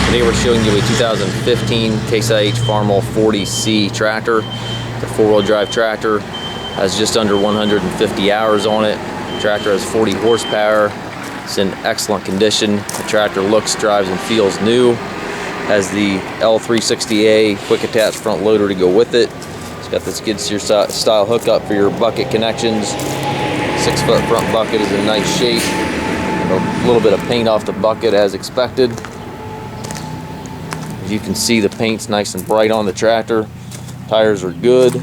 Today we're showing you a 2015 Case IH Farmall 40C tractor. It's a four-wheel drive tractor, has just under 150 hours on it. The tractor has 40 horsepower. It's in excellent condition. The tractor looks, drives, and feels new. Has the L360A quick attach front loader to go with it. It's got the skid steer style hookup for your bucket connections. 6-foot front bucket is in nice shape. A little bit of paint off the bucket as expected. As you can see, the paint's nice and bright on the tractor. Tires are good.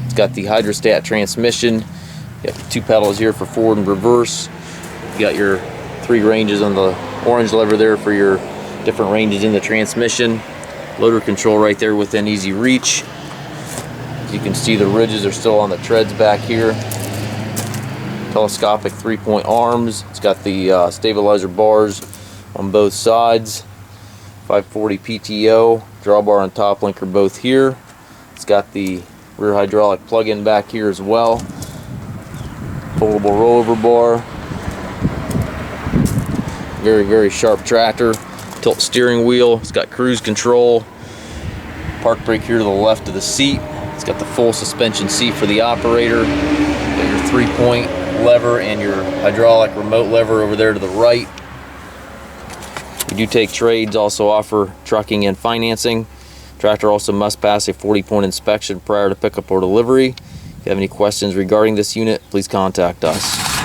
It's got the hydrostat transmission. You got 2 pedals here for forward and reverse. You got your 3 ranges on the orange lever there for your different ranges in the transmission. Loader control right there within easy reach. As you can see, the ridges are still on the treads back here. Telescopic 3-point arms. It's got the stabilizer bars on both sides. 540 PTO, drawbar and top link are both here. It's got the rear hydraulic plug-in back here as well. Foldable rollover bar. Very sharp tractor. Tilt steering wheel. It's got cruise control. Park brake here to the left of the seat. It's got the full suspension seat for the operator. Got your 3-point lever and your hydraulic remote lever over there to the right. We do take trades, also offer trucking and financing. Tractor also must pass a 40-point inspection prior to pickup or delivery. If you have any questions regarding this unit, please contact us.